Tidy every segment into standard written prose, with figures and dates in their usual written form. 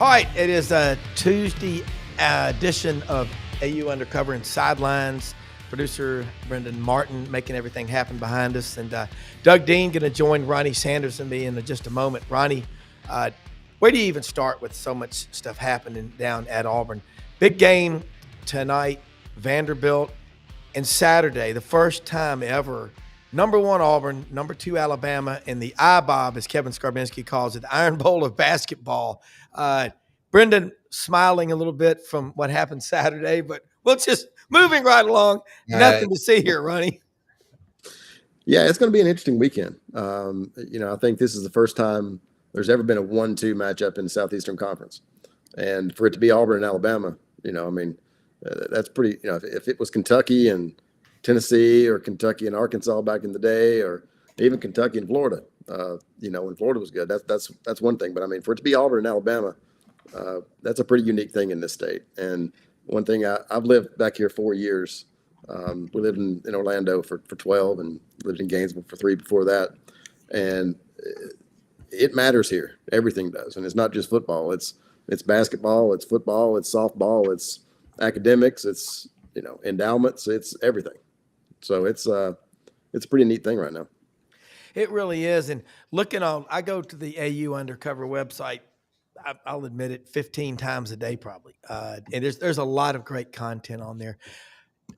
All right, it is a Tuesday edition of AU Undercover and Sidelines. Producer Brendan Martin making everything happen behind us. And Doug Dean going to join Ronnie Sanders and me in just a moment. Ronnie, where do you even start with so much stuff happening down at Auburn? Big game tonight, Vanderbilt, and Saturday, the first time ever. Number 1 Auburn, number 2 Alabama, and the IBOB, as Kevin Skarbinski calls it, the Iron Bowl of basketball. Brendan smiling a little bit from what happened Saturday, but we'll just moving right along. Nothing to see here, Ronnie. Yeah, it's going to be an interesting weekend. I think this is the first time there's ever been a 1-2 matchup in the Southeastern Conference. And for it to be Auburn and Alabama, that's pretty, if it was Kentucky and Tennessee or Kentucky and Arkansas back in the day, or even Kentucky and Florida, when Florida was good, that's one thing. But I mean, for it to be Auburn and Alabama, that's a pretty unique thing in this state. And one thing, I've lived back here 4 years. We lived in Orlando for 12 and lived in Gainesville for 3 before that. And it matters here. Everything does. And it's not just football. It's basketball, it's football, it's softball, it's academics, it's, endowments, it's everything. So it's a pretty neat thing right now. It really is. And looking on, I go to the AU Undercover website, I'll admit it, 15 times a day probably. And there's a lot of great content on there.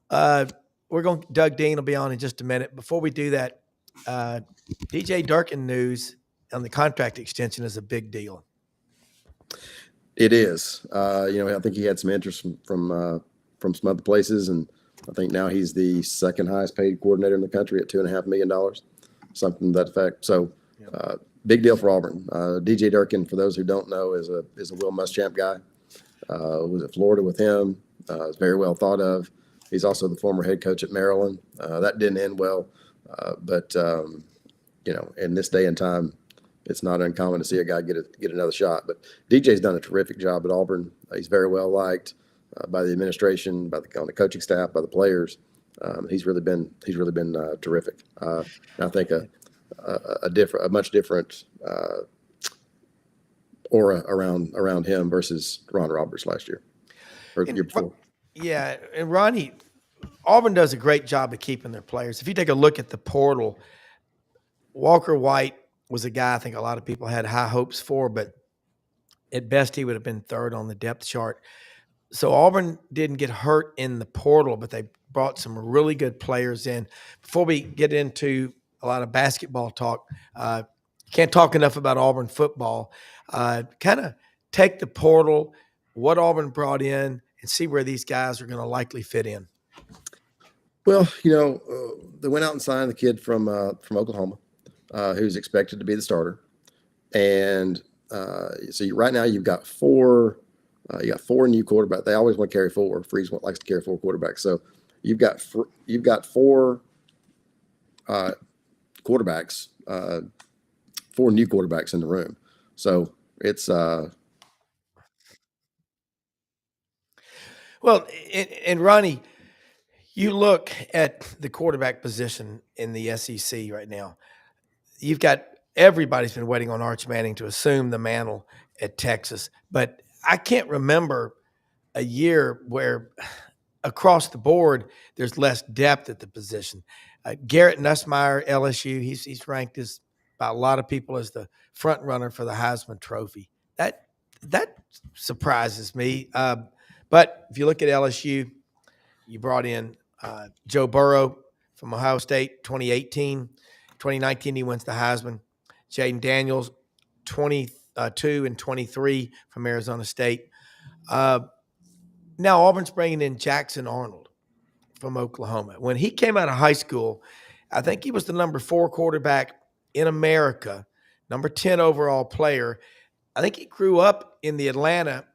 Doug Dean will be on in just a minute. Before we do that, DJ Durkin news on the contract extension is a big deal. It is. I think he had some interest from some other places, and I think now he's the second highest paid coordinator in the country at $2.5 million, something to that effect. So, big deal for Auburn. DJ Durkin, for those who don't know, is a Will Muschamp guy. Was at Florida with him. Is very well thought of. He's also the former head coach at Maryland. That didn't end well, but in this day and time, it's not uncommon to see a guy get another shot. But DJ's done a terrific job at Auburn. He's very well liked by the administration, on the coaching staff, by the players. He's really been terrific. I think a much different aura around him versus Ron Roberts last year or the year before. Yeah, and Ronnie, Auburn does a great job of keeping their players. If you take a look at the portal, Walker White was a guy I think a lot of people had high hopes for, but at best he would have been third on the depth chart. So Auburn didn't get hurt in the portal, but they brought some really good players in. Before we get into a lot of basketball talk, can't talk enough about Auburn football. Kind of take the portal, what Auburn brought in, and see where these guys are going to likely fit in. Well, they went out and signed the kid from Oklahoma, who's expected to be the starter. And so right now you've got four new quarterbacks. They always want to carry 4. Freeze likes to carry 4 quarterbacks. So you've got 4 quarterbacks, 4 new quarterbacks in the room. So it's well, and Ronnie, you look at the quarterback position in the SEC right now. You've got everybody's been waiting on Arch Manning to assume the mantle at Texas, but I can't remember a year where across the board there's less depth at the position. Garrett Nussmeier, LSU, he's ranked as by a lot of people as the front runner for the Heisman Trophy. That surprises me. But if you look at LSU, you brought in Joe Burrow from Ohio State, 2018. 2019, he wins the Heisman. Jaden Daniels, 22 and 23 from Arizona State. Now Auburn's bringing in Jackson Arnold from Oklahoma. When he came out of high school, I think he was the number 4 quarterback in America, number 10 overall player. I think he grew up in the Atlanta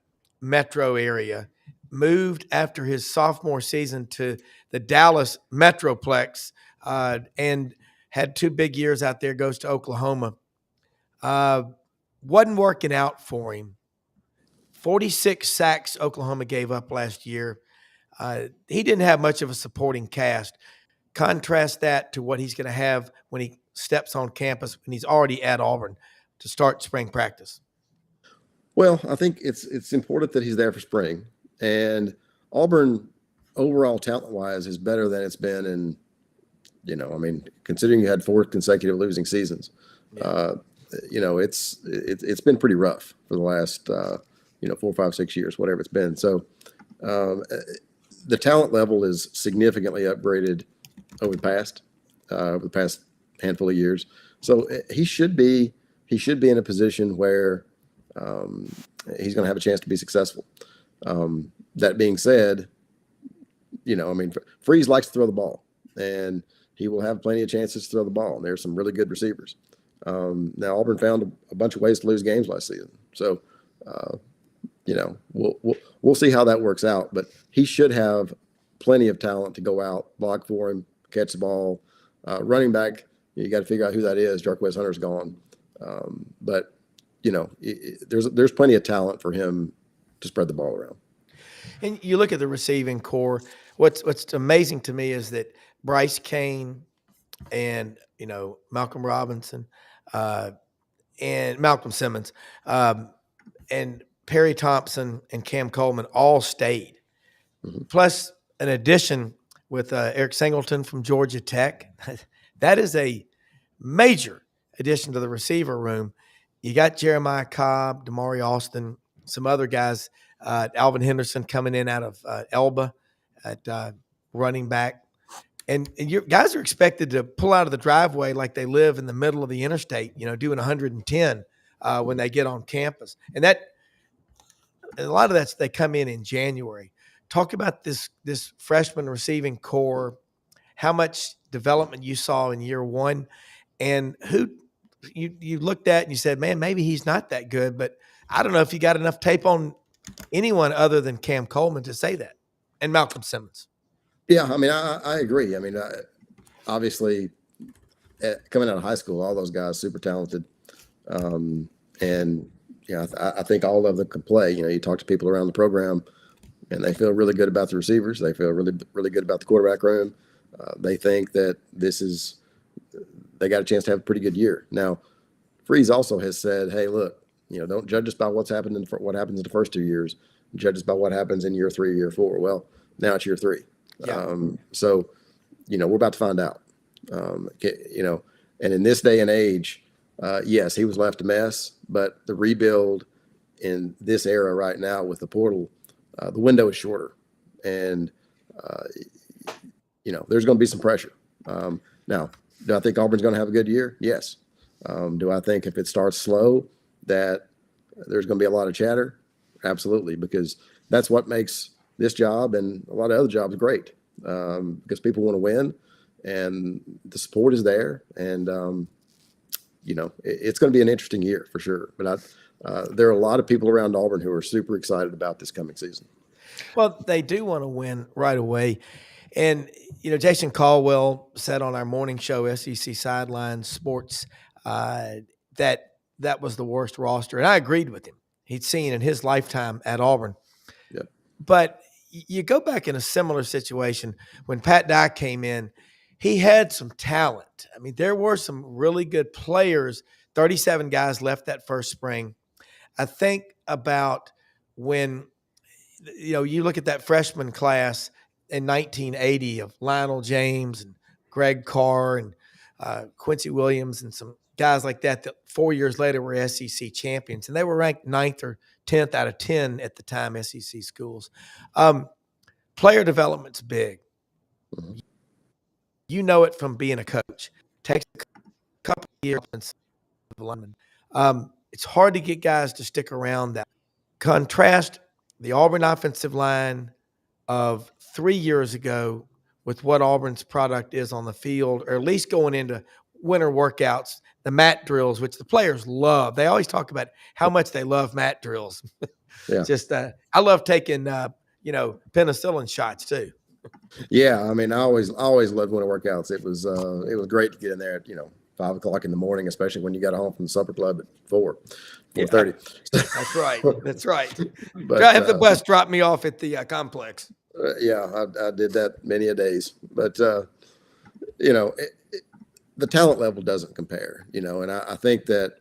metro area, moved after his sophomore season to the Dallas Metroplex, and had 2 big years out there, goes to Oklahoma. Wasn't working out for him. 46 sacks Oklahoma gave up last year. He didn't have much of a supporting cast. Contrast that to what he's going to have when he steps on campus, when he's already at Auburn to start spring practice. Well, I think it's important that he's there for spring, and Auburn overall talent wise is better than it's been in, I mean, considering you had four consecutive losing seasons, Yeah. uh, it's been pretty rough for the last 4, 5, 6 years, whatever it's been. So um, the talent level is significantly upgraded over the past handful of years. So he should be in a position where um, he's going to have a chance to be successful. That being said, I mean, Freeze likes to throw the ball, and he will have plenty of chances to throw the ball. And there's some really good receivers. Now Auburn found a bunch of ways to lose games last season, so uh, we'll see how that works out. But he should have plenty of talent to go out, block for him, catch the ball. Running back, you got to figure out who that is. Jarquez Hunter's gone, but there's plenty of talent for him to spread the ball around. And you look at the receiving core. What's amazing to me is that Bryce Kane and Malcolm Robinson uh, and Malcolm Simmons and Perry Thompson and Cam Coleman all stayed. Mm-hmm. Plus an addition with Eric Singleton from Georgia Tech. That is a major addition to the receiver room. You got Jeremiah Cobb, Damari Austin, some other guys, Alvin Henderson coming in out of Elba at running back. And your guys are expected to pull out of the driveway like they live in the middle of the interstate, doing 110 when they get on campus. And a lot of that's they come in January. Talk about this freshman receiving core, how much development you saw in year one, and who you looked at and you said, man, maybe he's not that good. But I don't know if you got enough tape on anyone other than Cam Coleman to say that, and Malcolm Simmons. Yeah, I mean, I agree. I mean, obviously, coming out of high school, all those guys super talented, and I think all of them can play. You talk to people around the program, and they feel really good about the receivers. They feel really really good about the quarterback room. They think that they got a chance to have a pretty good year. Now, Freeze also has said, "Hey, look, don't judge us by what happens in the first 2 years. Judge us by what happens in year 3 or year 4." Well, now it's year 3. Yeah. So, we're about to find out. And in this day and age, yes, he was left a mess, but the rebuild in this era right now with the portal, the window is shorter, and uh, there's going to be some pressure. Now, do I think Auburn's going to have a good year? Yes. Do I think if it starts slow that there's going to be a lot of chatter? Absolutely, because that's what makes this job and a lot of other jobs great, because people want to win and the support is there. And, it's going to be an interesting year for sure. But there are a lot of people around Auburn who are super excited about this coming season. Well, they do want to win right away. And, Jason Caldwell said on our morning show, SEC Sideline Sports, that was the worst roster. And I agreed with him. He'd seen in his lifetime at Auburn. Yeah. But you go back in a similar situation when Pat Dye came in, he had some talent. I mean, there were some really good players. 37 guys left that first spring. I think about when you look at that freshman class in 1980 of Lionel James and Greg Carr and Quincy Williams and some guys like that 4 years later were SEC champions. And they were ranked 9th or 10th out of 10 at the time, SEC schools. Player development's big. Mhm. You know it from being a coach. It takes a couple of years. It's hard to get guys to stick around that. Contrast the Auburn offensive line of 3 years ago with what Auburn's product is on the field, or at least going into winter workouts, the mat drills, which the players love. They always talk about how much they love mat drills. Yeah. Just I love taking penicillin shots too. Yeah. I mean, I always loved winter workouts. It was great to get in there at 5 o'clock in the morning, especially when you got home from the supper club at 4:30. That's right. That's right. But I have the bus drop me off at the complex. yeah, I did that many a days. But the talent level doesn't compare. And I think that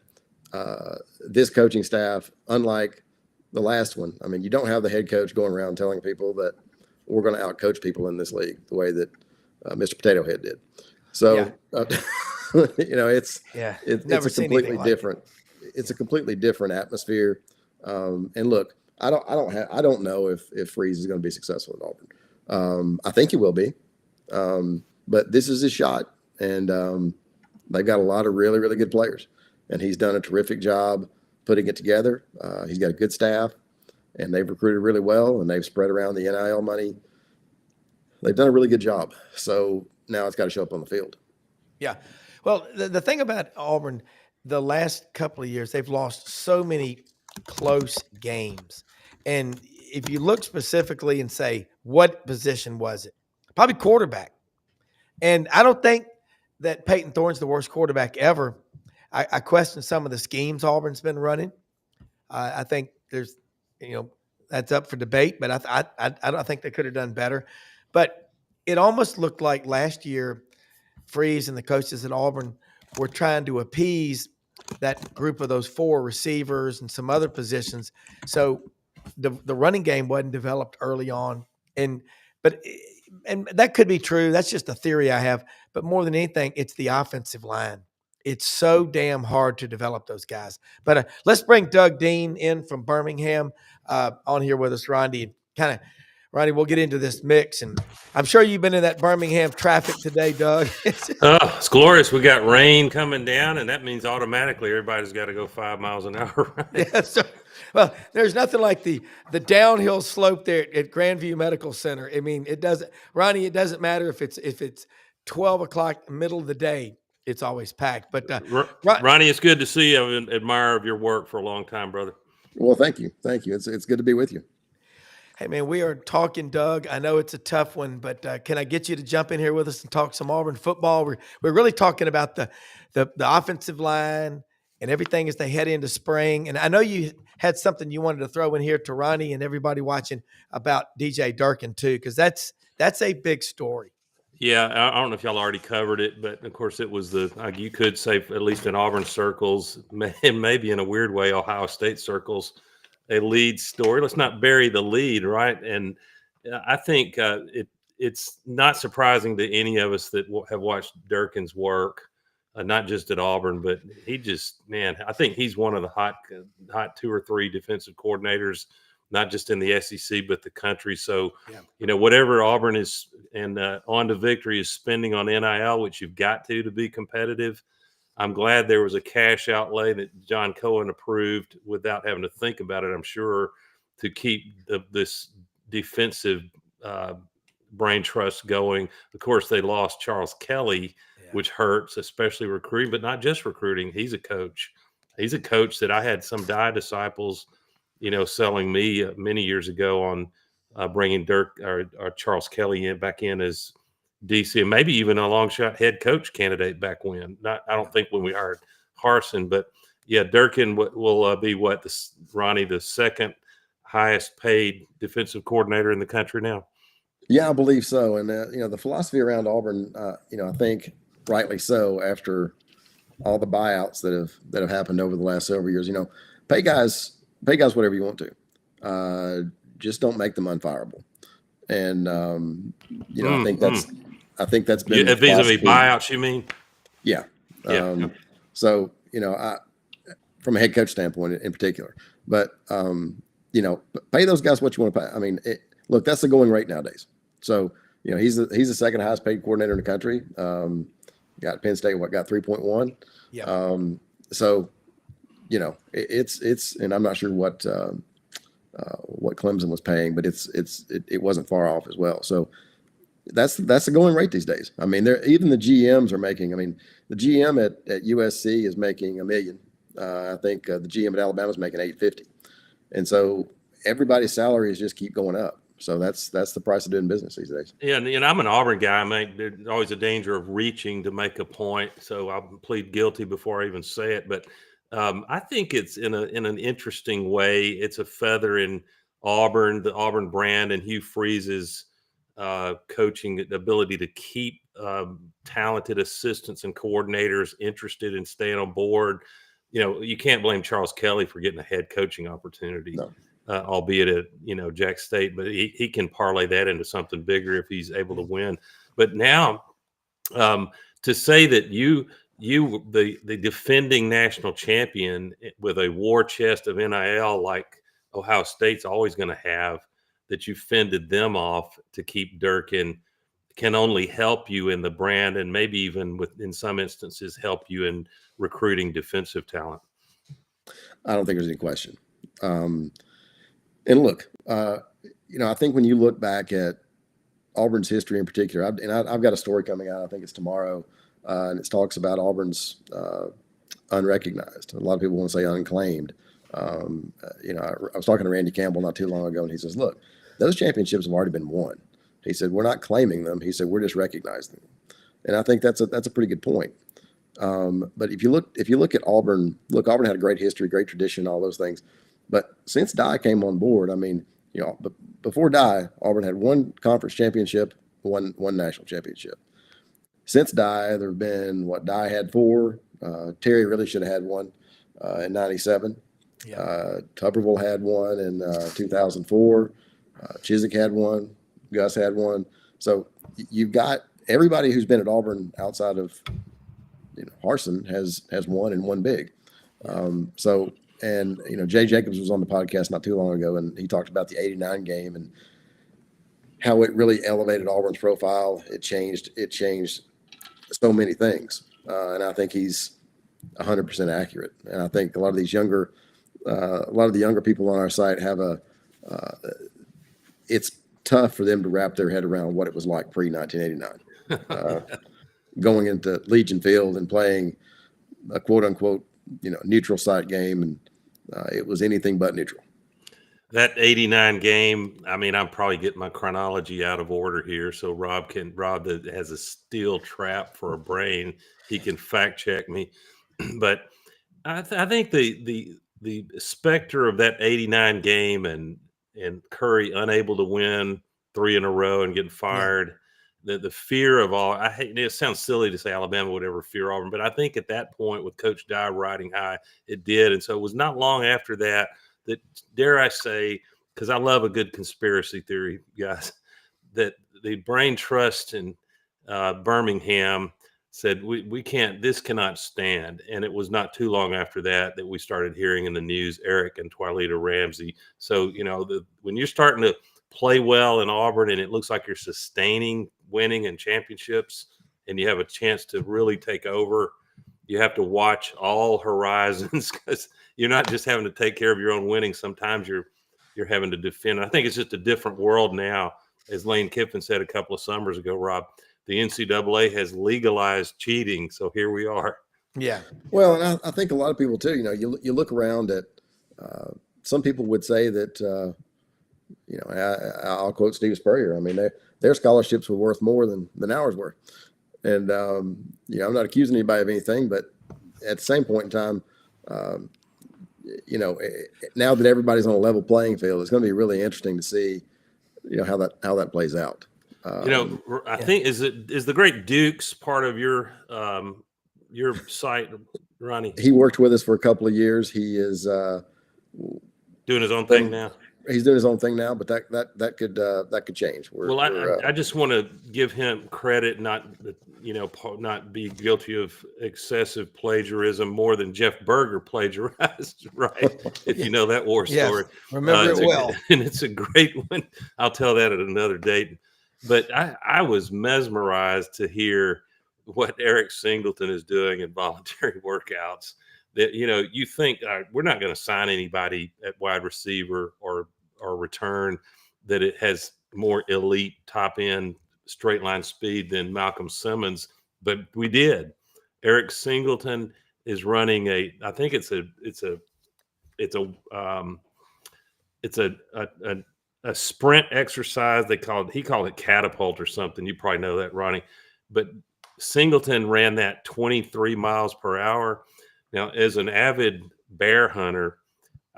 this coaching staff, unlike the last one. I mean, you don't have the head coach going around telling people that we're going to outcoach people in this league the way that Mr. Potato Head did. Yeah. So, it's Yeah. it's Never a seen anything completely like it. different it's a completely different atmosphere. And look, I don't know if Freeze is going to be successful at Auburn. I think he will be, but this is his shot, and they've got a lot of really really good players, and he's done a terrific job putting it together. He's got a good staff, and they've recruited really well, and they've spread around the NIL money. They've done a really good job. So now it's got to show up on the field. Yeah. Well, the thing about Auburn, the last couple of years, they've lost so many close games. And if you look specifically and say, what position was it? Probably quarterback. And I don't think that Peyton Thorne's the worst quarterback ever. I question some of the schemes Auburn's been running. I think there's, that's up for debate, but I don't think they could have done better. But it almost looked like last year Freeze and the coaches at Auburn were trying to appease that group of those four receivers and some other positions. So the running game wasn't developed early on. And but and that could be true. That's just a theory I have. But more than anything, it's the offensive line. It's so damn hard to develop those guys. But let's bring Doug Dean in from Birmingham on here with us, Rondy. Ronnie, we'll get into this mix, and I'm sure you've been in that Birmingham traffic today, Doug. Oh, it's glorious. We got rain coming down, and that means automatically everybody's got to go 5 miles an hour. Right? Yeah, so, well, there's nothing like the downhill slope there at Grandview Medical Center. I mean, it doesn't, Ronnie. It doesn't matter if it's 12 o'clock, middle of the day. It's always packed. But Ronnie, it's good to see you. I've been an admirer of your work for a long time, brother. Well, thank you. It's good to be with you. Hey, man, we are talking, Doug. I know it's a tough one, but can I get you to jump in here with us and talk some Auburn football? We're really talking about the offensive line and everything as they head into spring. And I know you had something you wanted to throw in here to Ronnie and everybody watching about DJ Durkin too, because that's a big story. Yeah, I don't know if y'all already covered it, but of course it was you could say, at least in Auburn circles, maybe in a weird way, Ohio State circles, a lead story. Let's not bury the lead, right? And I think it's not surprising to any of us that have watched Durkin's work, not just at Auburn, but I think he's one of the hot 2 or 3 defensive coordinators, not just in the SEC, but the country. So, yeah. Whatever Auburn is and On to Victory is spending on NIL, which you've got to be competitive. I'm glad there was a cash outlay that John Cohen approved without having to think about it, I'm sure, to keep this defensive brain trust going. Of course, they lost Charles Kelly, which hurts, especially recruiting, but not just recruiting. He's a coach. He's a coach that I had some disciples, selling me many years ago on bringing Charles Kelly back in as DC, and maybe even a long shot head coach candidate back when. I don't think when we hired Harsin, but yeah, Durkin will be Ronnie, the second highest paid defensive coordinator in the country now. Yeah, I believe so. And the philosophy around Auburn, I think rightly so, after all the buyouts that have happened over the last several years. Pay guys whatever you want to. Just don't make them unfireable. And I think that's been vis-a-vis buyouts. You mean? Yeah. Yeah. So from a head coach standpoint in particular, but pay those guys what you want to pay. I mean, look, that's the going rate nowadays. So he's the second highest paid coordinator in the country. Got Penn State got 3.1. Yeah. So it's and I'm not sure what Clemson was paying, but it wasn't far off as well. So that's the going rate these days. I mean, even the GMs are making. I mean, the GM at USC is making $1 million. I think the GM at Alabama is making $850, and so everybody's salaries just keep going up. So that's the price of doing business these days. Yeah, and I'm an Auburn guy. There's always a danger of reaching to make a point, so I'll plead guilty before I even say it. But I think it's in an interesting way. It's a feather in Auburn, the Auburn brand, and Hugh Freeze's coaching ability to keep talented assistants and coordinators interested in staying on board. You can't blame Charles Kelly for getting a head coaching opportunity. No. albeit at Jack State. But he can parlay that into something bigger if he's able to win. But now, to say that you the defending national champion with a war chest of NIL like Ohio State's always going to have, that you fended them off to keep Durkin, can only help you in the brand, and maybe even in some instances help you in recruiting defensive talent. I don't think there's any question. And look, I think when you look back at Auburn's history in particular, I've got a story coming out, I think it's tomorrow, and it talks about Auburn's unrecognized. A lot of people want to say unclaimed. I was talking to Randy Campbell not too long ago, and he says, look, those championships have already been won. He said, we're not claiming them. He said, we're just recognizing them. And I think that's a pretty good point. But if you look at Auburn, Auburn had a great history, great tradition, all those things. But since Dye came on board, before Dye, Auburn had one conference championship, one national championship. Since Dye, there have been Dye had 4. Terry really should have had one in '97. Yeah. Tuberville had one in 2004. Chiswick had one. Gus had one. So you've got everybody who's been at Auburn outside of Harsin has won and won big. Jay Jacobs was on the podcast not too long ago, and he talked about the '89 game and how it really elevated Auburn's profile. It changed so many things, and I think he's 100% accurate. And I think a lot of the younger people on our site have it's tough for them to wrap their head around what it was like pre-1989, going into Legion Field and playing a quote unquote neutral site game, and it was anything but neutral. That '89 game, I'm probably getting my chronology out of order here. So Rob that has a steel trap for a brain, he can fact check me. But I think the specter of that '89 game and Curry unable to win 3 in a row and getting fired, the fear of all. I hate it. Sounds silly to say Alabama would ever fear Auburn, but I think at that point with Coach Dye riding high, it did. And so it was not long after that, dare I say, because I love a good conspiracy theory, guys, that the brain trust in Birmingham said, we can't, this cannot stand. And it was not too long after that we started hearing in the news Eric and Twilita Ramsey. So, when you're starting to play well in Auburn and it looks like you're sustaining winning and championships and you have a chance to really take over, you have to watch all horizons, because you're not just having to take care of your own winning. Sometimes you're having to defend. I think it's just a different world now. As Lane Kiffin said a couple of summers ago, Rob, the NCAA has legalized cheating. So here we are. Yeah. Well, and I think a lot of people too, you look around at some people would say that, I'll quote Steve Spurrier. Their scholarships were worth more than ours were. And, I'm not accusing anybody of anything, but at the same point in time, now that everybody's on a level playing field, it's going to be really interesting to see, how that plays out. I think is the great Dukes part of your site, Ronnie? He worked with us for a couple of years. He is doing his own thing now. He's doing his own thing now, but that could change. I just want to give him credit, not be guilty of excessive plagiarism more than Jeff Berger plagiarized, right? If you know that war story. Remember it well. And it's a great one. I'll tell that at another date. But I was mesmerized to hear what Eric Singleton is doing in voluntary workouts. That, you think we're not going to sign anybody at wide receiver or return that it has more elite top end straight line speed than Malcolm Simmons, but we did. Eric Singleton is running I think it's a sprint exercise. He called it catapult or something. You probably know that, Ronnie. But Singleton ran that 23 miles per hour. Now, as an avid bear hunter,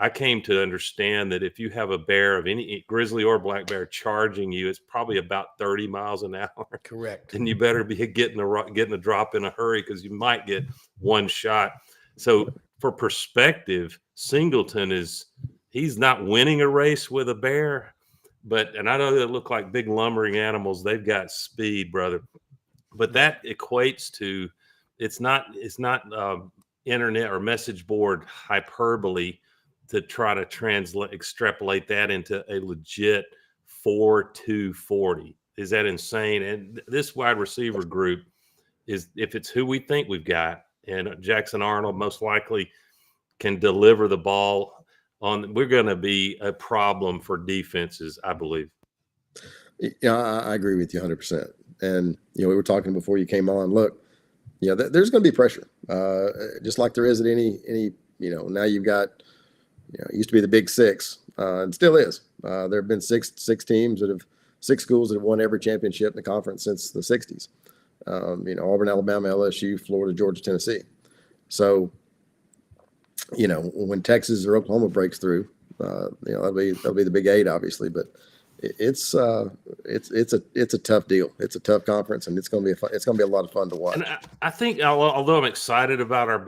I came to understand that if you have a bear of any grizzly or black bear charging you, it's probably about 30 miles an hour. Correct. And you better be getting a drop in a hurry, because you might get one shot. So for perspective, Singleton is he's not winning a race with a bear, and I know they look like big lumbering animals. They've got speed, brother. But that equates to it's not internet or message board hyperbole to try to extrapolate that into a legit 4.240. Is that insane? And this wide receiver group is, if it's who we think we've got, and Jackson Arnold most likely can deliver the ball on, we're going to be a problem for defenses, I believe. Yeah, I agree with you 100%. And, we were talking before you came on. Look, there's going to be pressure, just like there is at any. Now you've got, it used to be the Big Six, and still is. There have been six teams six schools that have won every championship in the conference since the '60s. Auburn, Alabama, LSU, Florida, Georgia, Tennessee. So, when Texas or Oklahoma breaks through, that'll be the Big Eight, obviously, but it's a tough deal. It's a tough conference, and it's going to be a lot of fun to watch. And I think, although I'm excited about our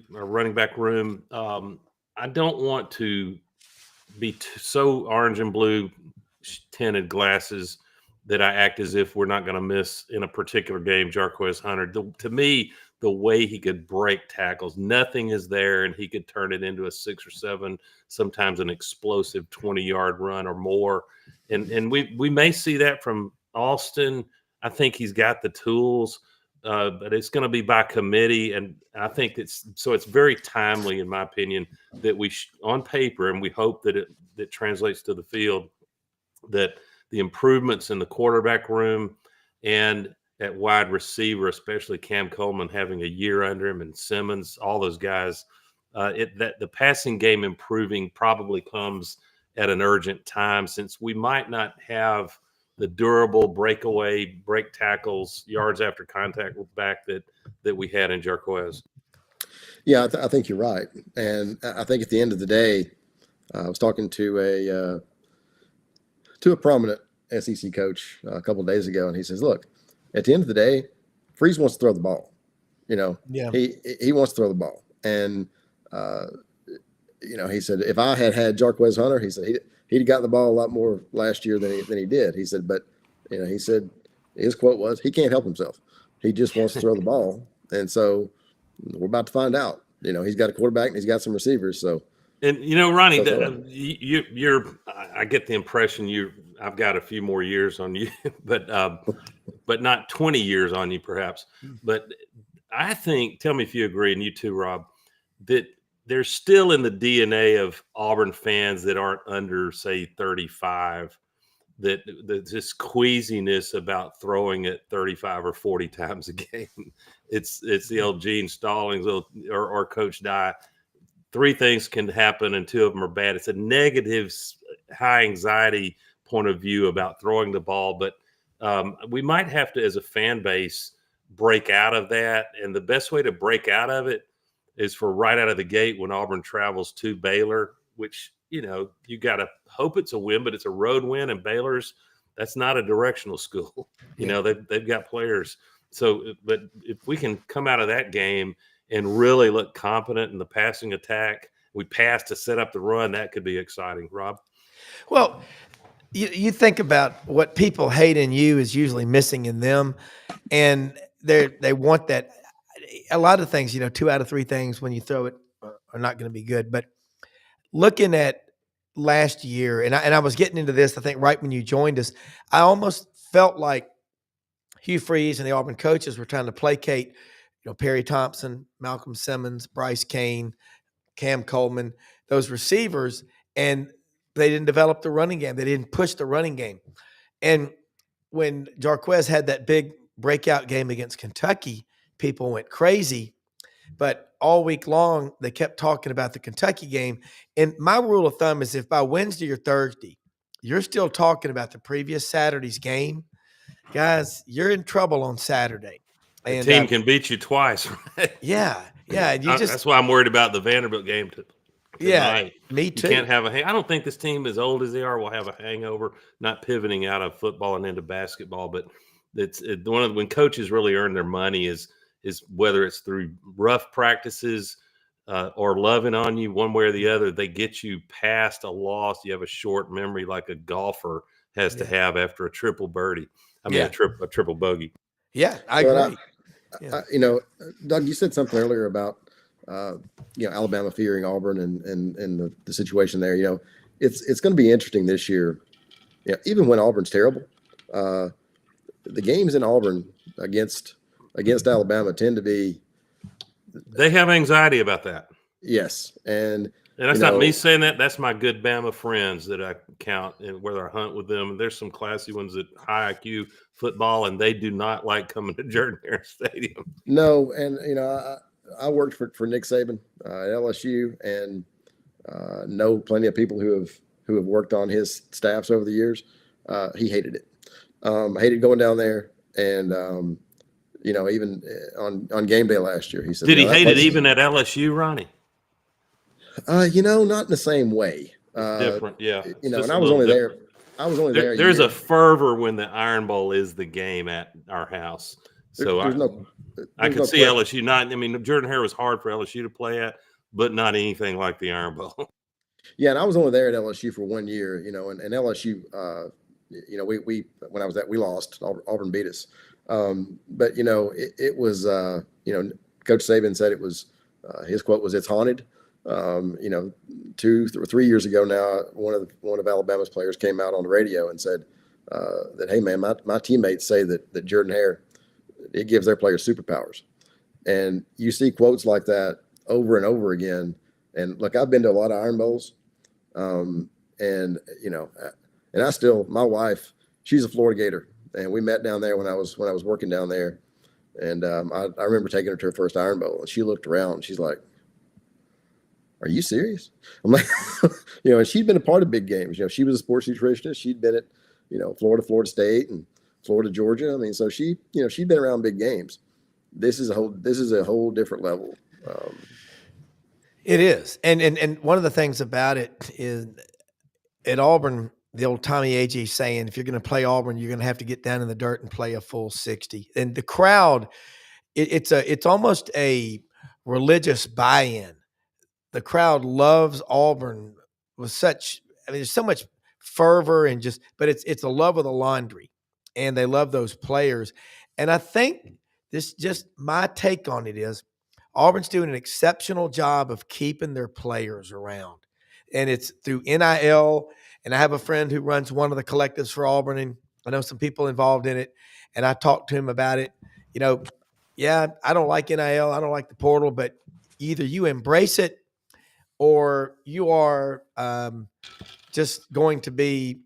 running back room, I don't want to be so orange and blue tinted glasses that I act as if we're not going to miss in a particular game Jarquez Hunter. To me, the way he could break tackles, nothing is there, and he could turn it into a 6 or 7, sometimes an explosive 20-yard run or more. And we may see that from Austin. I think he's got the tools, but it's going to be by committee. And I think it's very timely, in my opinion, that on paper, and we hope that it translates to the field, that the improvements in the quarterback room and at wide receiver, especially Cam Coleman having a year under him, and Simmons, all those guys, that the passing game improving probably comes at an urgent time, since we might not have the durable break tackles, yards after contact back that we had in Jarquez. Yeah, I think you're right. And I think at the end of the day, I was talking to a prominent SEC coach a couple of days ago, and he says, look, at the end of the day, Freeze wants to throw the ball. Yeah. He wants to throw the ball. And, he said, if I had Jarquez Hunter, he said he'd gotten the ball a lot more last year than he did. He said, but, he said his quote was, he can't help himself. He just wants to throw the ball. And so we're about to find out. He's got a quarterback and he's got some receivers. So, and Ronnie, I get the impression I've got a few more years on you, but not 20 years on you, perhaps. But I think, tell me if you agree, and you too, Rob, that there's still in the DNA of Auburn fans that aren't under, say, 35, that this queasiness about throwing it 35 or 40 times a game. It's the old Gene Stallings or Coach Dye. 3 things can happen and 2 of them are bad. It's a negative, high anxiety point of view about throwing the ball, but we might have to, as a fan base, break out of that. And the best way to break out of it is for right out of the gate, when Auburn travels to Baylor, which, you got to hope it's a win, but it's a road win, and that's not a directional school. They've got players. So, but if we can come out of that game and really look competent in the passing attack, we pass to set up the run, that could be exciting. Rob? Well, you think about what people hate in you is usually missing in them, and they want that. A lot of things, 2 out of 3 things when you throw it are not going to be good. But looking at last year, and I was getting into this, I think right when you joined us, I almost felt like Hugh Freeze and the Auburn coaches were trying to placate, Perry Thompson, Malcolm Simmons, Bryce Kane, Cam Coleman, those receivers, and they didn't develop the running game. They didn't push the running game. And when Jarquez had that big breakout game against Kentucky, people went crazy. But all week long, they kept talking about the Kentucky game. And my rule of thumb is if by Wednesday or Thursday, you're still talking about the previous Saturday's game, guys, you're in trouble on Saturday. The team can beat you twice, right? Yeah. And that's why I'm worried about the Vanderbilt game tonight. Yeah, me too. You can't have I don't think this team, as old as they are, will have a hangover, not pivoting out of football and into basketball. But when coaches really earn their money is whether it's through rough practices, or loving on you one way or the other. They get you past a loss. You have a short memory like a golfer has to have after a triple birdie. I mean, a triple bogey. Yeah, I Well, agree. you know, Doug, you said something earlier about Alabama fearing Auburn and the situation there. You know, it's going to be interesting this year. Yeah, even when Auburn's terrible, the games in Auburn against Alabama tend to be. They have anxiety about that. Yes, and that's not me saying that. That's my good Bama friends that I count and whether I hunt with them. And there's some classy ones at high IQ football, and they do not like coming to Jordan-Hare Stadium. No, and I worked for Nick Saban at LSU, and know plenty of people who have worked on his staffs over the years. He hated it. Hated going down there, and even on game day last year, he said, "Did he hate it even at LSU, Ronnie?" Not in the same way. Different, yeah. And I was only there. there. There's a fervor when the Iron Bowl is the game at our house. So I could see LSU not. I mean, Jordan-Hare was hard for LSU to play at, but not anything like the Iron Bowl. Yeah, and I was only there at LSU for 1 year. And LSU. We when I was we lost. Auburn beat us. But it was. Coach Saban said it was. His quote was, "It's haunted." 2 or 3 years ago now, one of Alabama's players came out on the radio and said that, "Hey man, my teammates say that Jordan-Hare, it gives their players superpowers." And you see quotes like that over and over again. And look, I've been to a lot of Iron Bowls, and I still, my wife, she's a Florida Gator, and we met down there when I was working down there, and I remember taking her to her first Iron Bowl, and she looked around, and she's like, "Are you serious?" I'm like, and she'd been a part of big games. She was a sports nutritionist. She'd been at, Florida State and Florida, Georgia. I mean, so she'd been around big games. This is a whole different level. It is. And one of the things about it is at Auburn, the old Tommy Agee saying, if you're going to play Auburn, you're going to have to get down in the dirt and play a full 60. And the crowd, it's almost a religious buy-in. The crowd loves Auburn with there's so much fervor and but it's a love of the laundry, and they love those players. And I think just my take on it is Auburn's doing an exceptional job of keeping their players around, and it's through NIL. And I have a friend who runs one of the collectives for Auburn, and I know some people involved in it, and I talked to him about it. Yeah, I don't like NIL. I don't like the portal, but either you embrace it or you are just going to be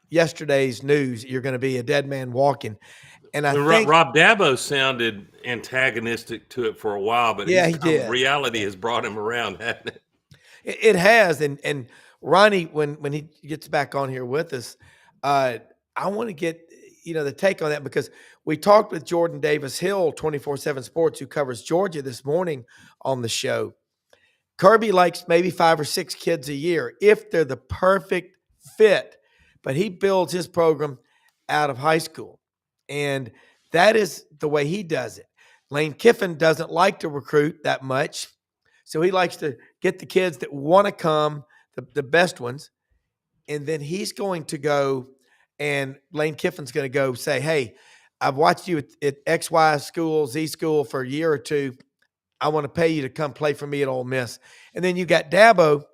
yesterday's news. You're going to be a dead man walking. And I think Rob Dabo sounded antagonistic to it for a while, but he did. Reality has brought him around, hasn't it? It has. And Ronnie, when he gets back on here with us, I want to get the take on that, because we talked with Jordan Davis Hill, 24/7 Sports, who covers Georgia, this morning on the show. Kirby likes maybe 5 or 6 kids a year if they're the perfect fit, but he builds his program out of high school, and that is the way he does it. Lane Kiffin doesn't like to recruit that much, so he likes to get the kids that want to come, the best ones, and then he's going to go, and Lane Kiffin's going to go say, "Hey, I've watched you at XY school, Z school for a year or two. I want to pay you to come play for me at Ole Miss." And then you got Dabo,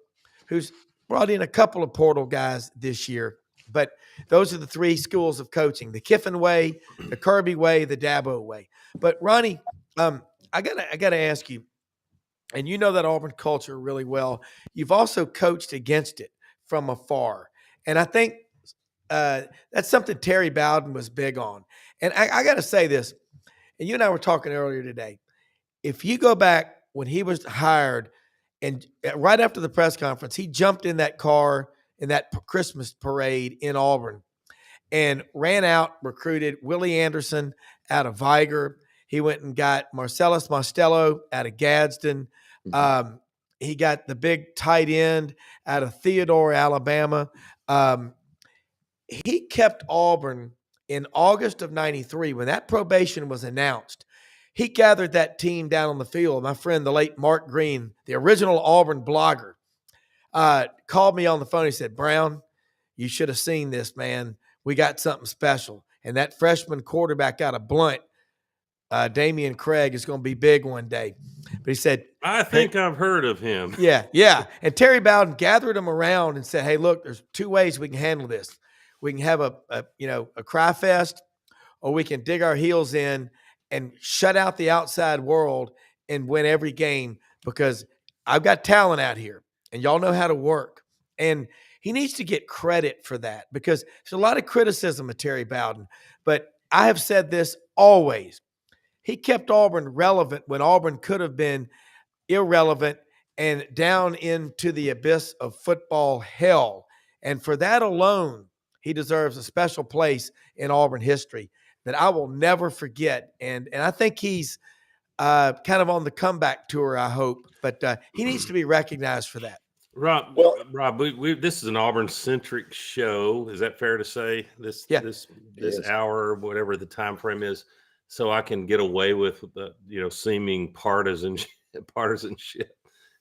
who's brought in a couple of portal guys this year. But those are the 3 schools of coaching: the Kiffin way, the Kirby way, the Dabo way. But Ronnie, I gotta ask you, and you know that Auburn culture really well. You've also coached against it from afar, and I think that's something Terry Bowden was big on. And I got to say this, and you and I were talking earlier today. If you go back when he was hired, and right after the press conference, he jumped in that car in that Christmas parade in Auburn and ran out, recruited Willie Anderson out of Viger. He went and got Marcellus Mostello out of Gadsden. He got the big tight end out of Theodore, Alabama. He kept Auburn in August of '93 when that probation was announced. he gathered that team down on the field. My friend, the late Mark Green, the original Auburn blogger, called me on the phone. He said, Brown, you should have seen this, man. We got something special. And that freshman quarterback out of Blunt, Damian Craig, is going to be big one day. But he said, I think I've heard of him. Yeah. And Terry Bowden gathered them around and said, hey, look, there's two ways we can handle this. We can have a cry fest, or we can dig our heels in and shut out the outside world and win every game, because I've got talent out here and y'all know how to work. And he needs to get credit for that, because there's a lot of criticism of Terry Bowden. But I have said this always. He kept Auburn relevant when Auburn could have been irrelevant and down into the abyss of football hell. And for that alone, he deserves a special place in Auburn history that I will never forget. And I think he's kind of on the comeback tour, I hope. But he needs to be recognized for that. Rob, Well, Rob, this is an Auburn-centric show. Is that fair to say? This hour, whatever the time frame is, so I can get away with the seeming partisanship.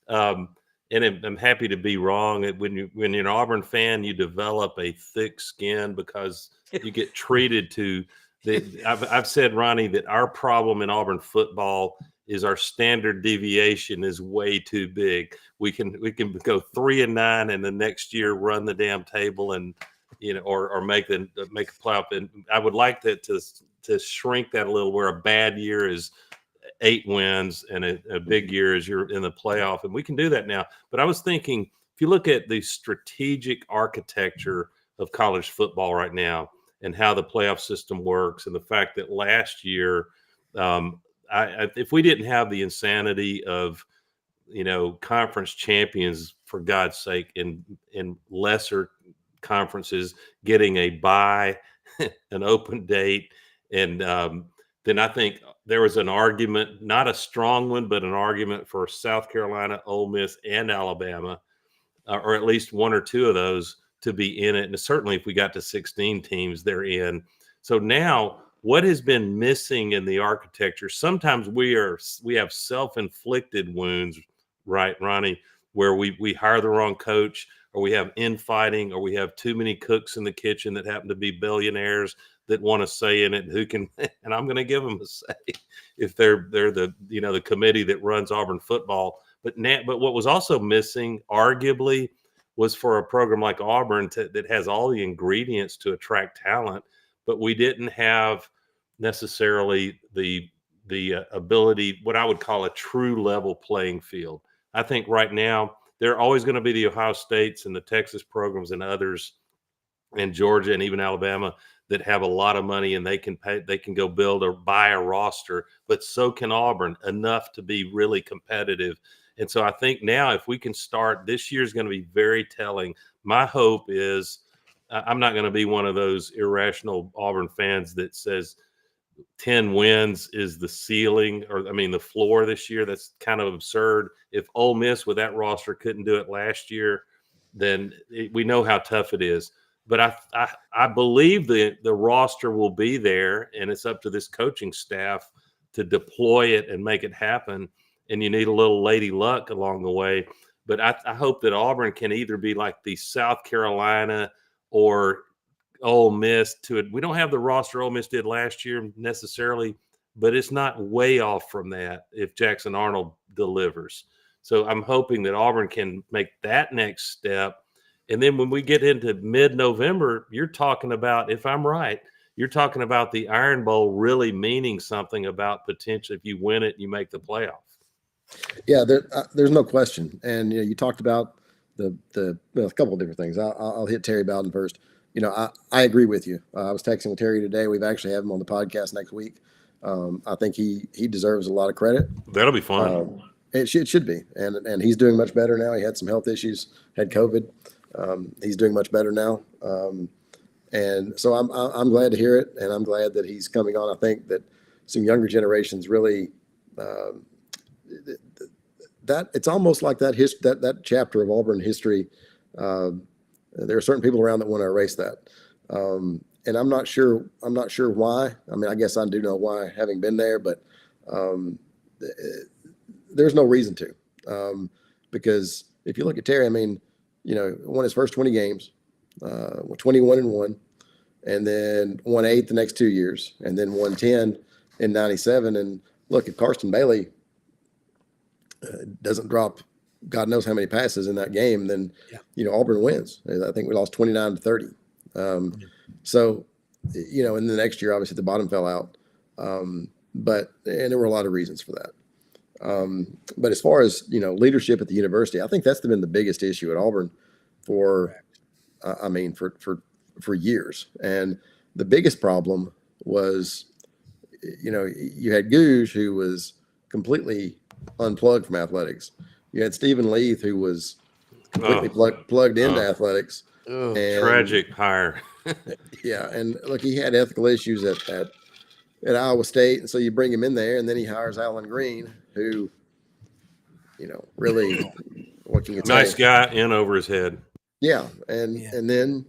And I'm happy to be wrong. When you're an Auburn fan, you develop a thick skin because you get treated to. I've said, Ronnie, that our problem in Auburn football is our standard deviation is way too big. We can go 3-9 and the next year run the damn table and or make a playoff. And I would like to shrink that a little, where a bad year is 8 wins and a big year is you're in the playoff, and we can do that now. But I was thinking, if you look at the strategic architecture of college football right now and how the playoff system works, and the fact that last year, if we didn't have the insanity of conference champions, for God's sake, in lesser conferences getting a bye, an open date, and then I think there was an argument, not a strong one, but an argument for South Carolina, Ole Miss, and Alabama, or at least one or two of those to be in it. And certainly if we got to 16 teams, they're in. So now what has been missing in the architecture? Sometimes we have self-inflicted wounds, right, Ronnie, where we hire the wrong coach, or we have infighting, or we have too many cooks in the kitchen that happen to be billionaires that want to say in it who can, and I'm going to give them a say if they're the committee that runs Auburn football. But what was also missing, arguably, was for a program like Auburn that has all the ingredients to attract talent, but we didn't have necessarily the ability, what I would call a true level playing field. I think right now there are always going to be the Ohio States and the Texas programs and others, and Georgia and even Alabama, that have a lot of money and they can go build or buy a roster, but so can Auburn, enough to be really competitive. And so I think now if we can start, this year is going to be very telling. My hope is, I'm not going to be one of those irrational Auburn fans that says 10 wins is the ceiling, or the floor this year. That's kind of absurd. If Ole Miss with that roster couldn't do it last year, then we know how tough it is. But I believe the roster will be there, and it's up to this coaching staff to deploy it and make it happen. And you need a little lady luck along the way. But I hope that Auburn can either be like the South Carolina or Ole Miss to it. We don't have the roster Ole Miss did last year necessarily, but it's not way off from that if Jackson Arnold delivers. So I'm hoping that Auburn can make that next step. And then when we get into mid-November, you're talking about, if I'm right, you're talking about the Iron Bowl really meaning something about potential. If you win it, you make the playoff. Yeah, there's no question. And you talked about a couple of different things. I'll hit Terry Bowden first. I agree with you. I was texting with Terry today. We've actually have him on the podcast next week. I think he deserves a lot of credit. That'll be fun. It should be, and he's doing much better now. He had some health issues, had COVID. He's doing much better now, and so I'm glad to hear it, and I'm glad that he's coming on. I think that some younger generations really that it's almost like that chapter of Auburn history. There are certain people around that want to erase that, and I'm not sure why. I guess I do know why, having been there, but Um, there's no reason to, because if you look at Terry, I mean, won his first 20 games, 21-1, and then won 8 the next 2 years, and then won 10 in 97. And look, if Karsten Bailey doesn't drop God knows how many passes in that game, then Auburn wins. I think we lost 29-30. So, in the next year, obviously the bottom fell out, and there were a lot of reasons for that. But as far as leadership at the university, I think that's been the biggest issue at Auburn for years. And the biggest problem was, you had Gouge, who was completely unplugged from athletics. You had Stephen Leith, who was completely plugged into athletics. And, tragic hire. Yeah, and look, he had ethical issues at Iowa State, and so you bring him in there, and then he hires Alan Green, who, really, what can you say? Nice guy, in over his head. Yeah, and then,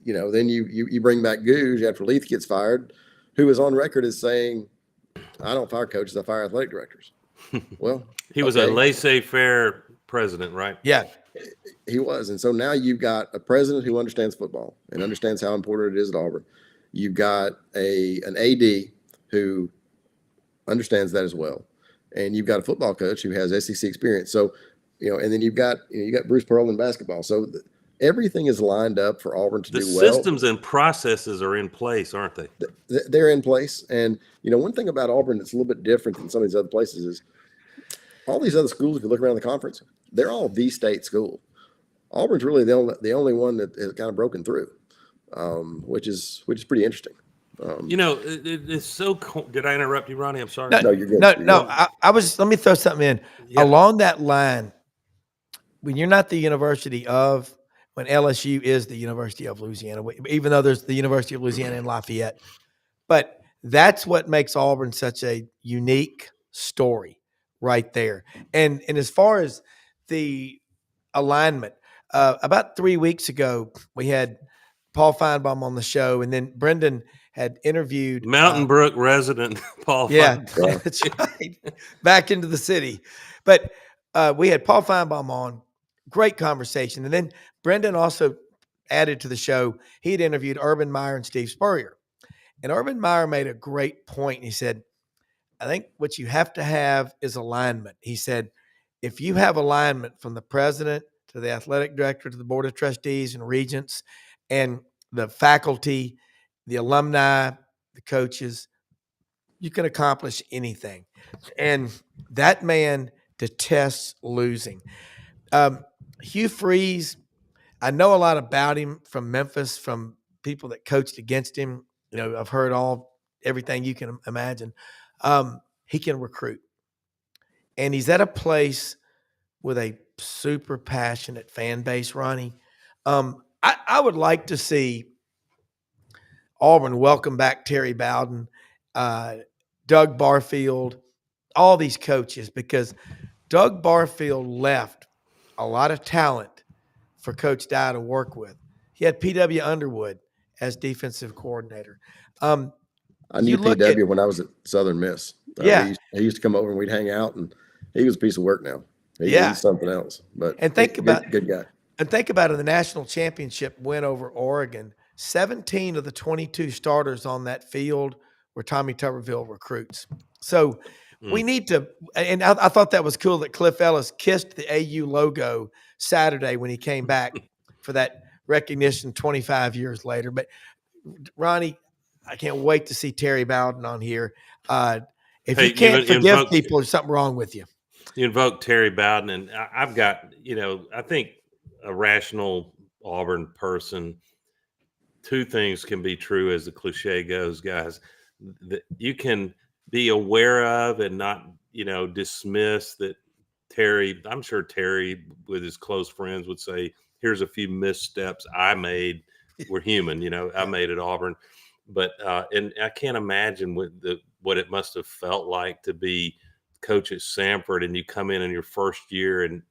then you bring back Gouge after Leith gets fired, who is on record as saying, "I don't fire coaches, I fire athletic directors." Well, he was a laissez-faire president, right? Yeah, he was. And so now you've got a president who understands football and understands how important it is at Auburn. You've got an AD who understands that as well, and you've got a football coach who has SEC experience. So, and then you've got Bruce Pearl in basketball. So everything is lined up for Auburn to do well. The systems and processes are in place, aren't they? They're in place. And one thing about Auburn that's a little bit different than some of these other places is all these other schools, if you look around the conference, they're all the state school. Auburn's really the only one that has kind of broken through, which is pretty interesting. It's so cool. Did I interrupt you, Ronnie? I'm sorry. No, you're good. No. I was. Let me throw something in along that line. When you're not the University of, when LSU is the University of Louisiana, even though there's the University of Louisiana in Lafayette, but that's what makes Auburn such a unique story right there. And as far as the alignment, about 3 weeks ago, we had Paul Feinbaum on the show, and then Brendan had interviewed Mountain Brook resident Paul. Yeah, that's right. Back into the city. But we had Paul Feinbaum on. Great conversation. And then Brendan also added to the show. He had interviewed Urban Meyer and Steve Spurrier. And Urban Meyer made a great point. He said, I think what you have to have is alignment. He said, if you have alignment from the president to the athletic director to the board of trustees and regents and the faculty, the alumni, the coaches, you can accomplish anything. And that man detests losing. Hugh Freeze, I know a lot about him from Memphis, from people that coached against him. I've heard everything you can imagine. He can recruit. And he's at a place with a super passionate fan base, Ronnie. I would like to see Auburn welcome back Terry Bowden, Doug Barfield, all these coaches, because Doug Barfield left a lot of talent for Coach Dye to work with. He had P.W. Underwood as defensive coordinator. I knew P.W. when I was at Southern Miss. Yeah. He used to come over and we'd hang out, and he was a piece of work now. He's something else. But good guy. And think about it, the national championship win over Oregon. 17 of the 22 starters on that field were Tommy Tuberville recruits. So we need to, and I thought that was cool that Cliff Ellis kissed the AU logo Saturday when he came back for that recognition 25 years later. But Ronnie, I can't wait to see Terry Bowden on here. If you can't forgive people, there's something wrong with you. You invoke Terry Bowden, and I've got, I think a rational Auburn person, two things can be true as the cliche goes, guys. That you can be aware of and not, dismiss that Terry, I'm sure Terry with his close friends would say, here's a few missteps I made. We're human, I made at Auburn. But and I can't imagine what it must have felt like to be coach at Samford, and you come in your first year and